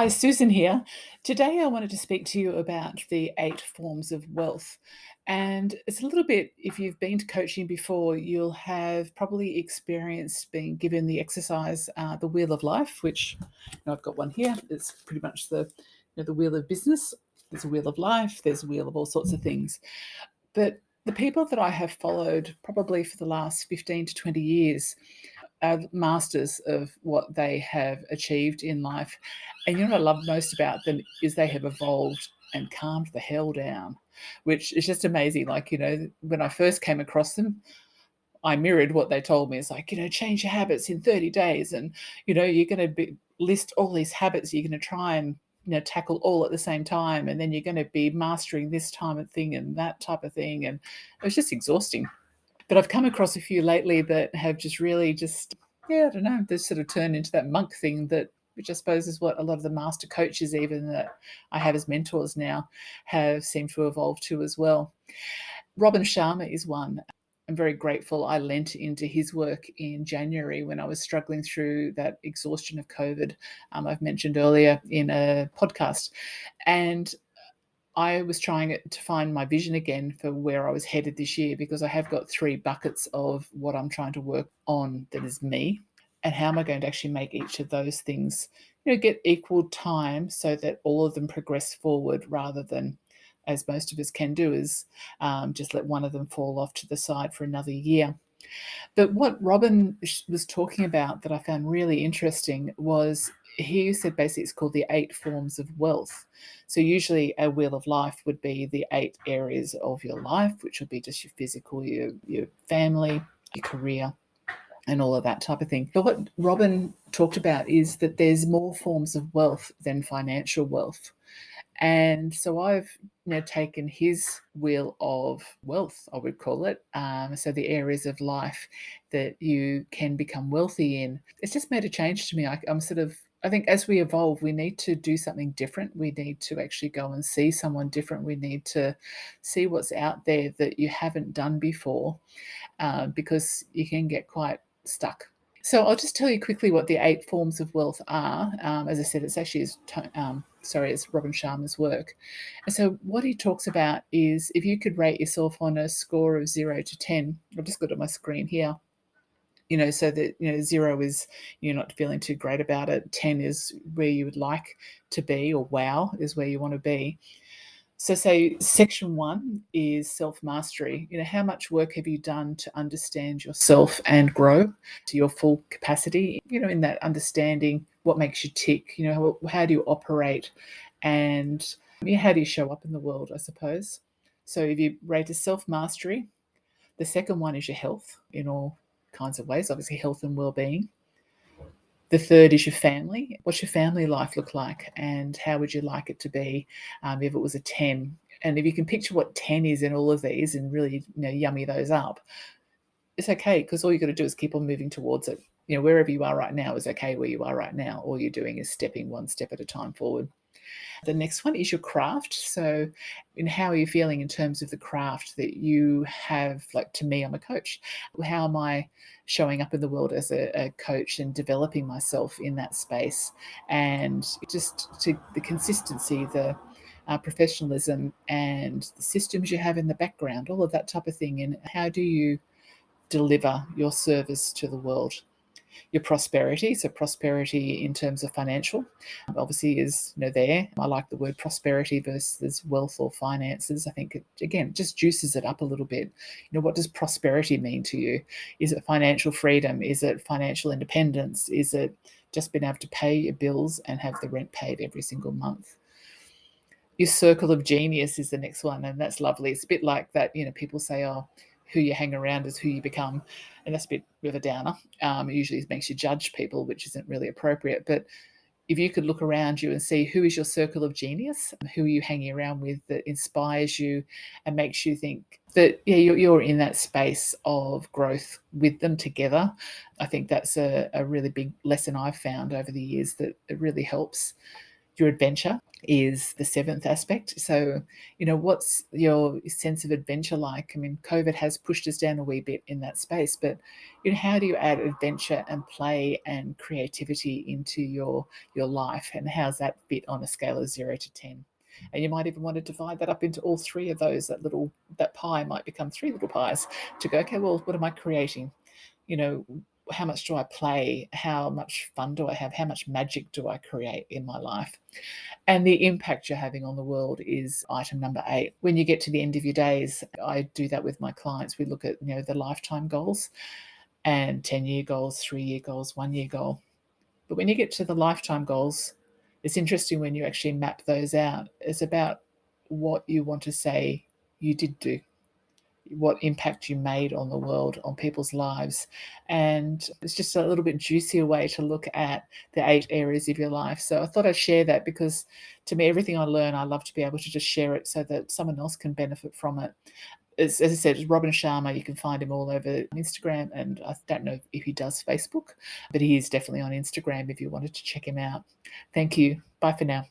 Hi, Susan here. Today I wanted to speak to you about the 8 forms of wealth. And it's a little bit, if you've been to coaching before, you'll have probably experienced being given the exercise, the Wheel of Life, which I've got one here. It's pretty much the wheel of business. There's a wheel of life, there's a wheel of all sorts of things. But the people that I have followed probably for the last 15 to 20 years are masters of what they have achieved in life. And you know what I love most about them is they have evolved and calmed the hell down, which is just amazing. Like, when I first came across them, I mirrored what they told me. It's like, change your habits in 30 days. And, you're going to list all these habits you're going to try and, tackle all at the same time. And then you're going to be mastering this time of thing and that type of thing. And it was just exhausting. But I've come across a few lately that have just really I don't know, they've sort of turned into that monk thing which I suppose is what a lot of the master coaches, even that I have as mentors now, have seemed to evolve to as well. Robin Sharma is one. I'm very grateful I lent into his work in January when I was struggling through that exhaustion of COVID, I've mentioned earlier in a podcast. And I was trying to find my vision again for where I was headed this year, because I have got 3 buckets of what I'm trying to work on that is me, and how am I going to actually make each of those things, get equal time so that all of them progress forward, rather than, as most of us can do, is just let one of them fall off to the side for another year. But what Robin was talking about that I found really interesting was, he said basically it's called the 8 forms of wealth. So usually a wheel of life would be the 8 areas of your life, which would be just your physical, your family, your career, and all of that type of thing. But what Robin talked about is that there's more forms of wealth than financial wealth. And so I've taken his wheel of wealth, I would call it. So the areas of life that you can become wealthy in. It's just made a change to me. I think as we evolve, we need to do something different. We need to actually go and see someone different. We need to see what's out there that you haven't done before, because you can get quite stuck. So I'll just tell you quickly what the 8 forms of wealth are. As I said, it's actually it's Robin Sharma's work. And so what he talks about is, if you could rate yourself on a score of 0 to 10, I've just got it on my screen here, so that, 0 is you're not feeling too great about it. 10 is where you would like to be, or wow is where you want to be. So say section 1 is self-mastery. How much work have you done to understand yourself and grow to your full capacity? In that understanding, what makes you tick? How do you operate, and how do you show up in the world, I suppose. So if you rate as self-mastery, the second one is your health in all kinds of ways, obviously health and well-being. The third is your family. What's your family life look like, and how would you like it to be if it was a 10? And if you can picture what 10 is in all of these and really yummy those up, it's okay, because all you got to do is keep on moving towards it. Wherever you are right now is okay where you are right now. All you're doing is stepping one step at a time forward. The next one is your craft. So how are you feeling in terms of the craft that you have? Like, to me, I'm a coach. How am I showing up in the world as a coach and developing myself in that space? And just to the consistency, the professionalism, and the systems you have in the background, all of that type of thing. And how do you deliver your service to the world? Your prosperity, so prosperity in terms of financial, obviously is there. I like the word prosperity versus wealth or finances. I think it just juices it up a little bit. What does prosperity mean to you? Is it financial freedom? Is it financial independence? Is it just being able to pay your bills and have the rent paid every single month? Your circle of genius is the next one, and that's lovely. It's a bit like that, people say, oh, who you hang around is who you become, and that's a bit of a downer. It usually makes you judge people, which isn't really appropriate. But if you could look around you and see who is your circle of genius, who are you hanging around with that inspires you and makes you think that you're in that space of growth with them together, I think that's a really big lesson I've found over the years, that it really helps your adventure. is the seventh aspect. So, what's your sense of adventure like? I mean, COVID has pushed us down a wee bit in that space, but how do you add adventure and play and creativity into your life, and how's that fit on a scale of 0 to 10? And you might even want to divide that up into all three of those. That pie might become three little pies to go, okay, well, what am I creating? You know, how much do I play? How much fun do I have? How much magic do I create in my life? And the impact you're having on the world is item number 8. When you get to the end of your days, I do that with my clients. We look at, the lifetime goals and 10-year goals, 3-year goals, 1-year goal. But when you get to the lifetime goals, it's interesting when you actually map those out. It's about what you want to say you did do, what impact you made on the world, on people's lives. And it's just a little bit juicier way to look at the 8 areas of your life. So I thought I'd share that because to me, everything I learn, I love to be able to just share it so that someone else can benefit from it. As I said, it's Robin Sharma. You can find him all over Instagram, and I don't know if he does Facebook, but he is definitely on Instagram if you wanted to check him out. Thank you. Bye for now.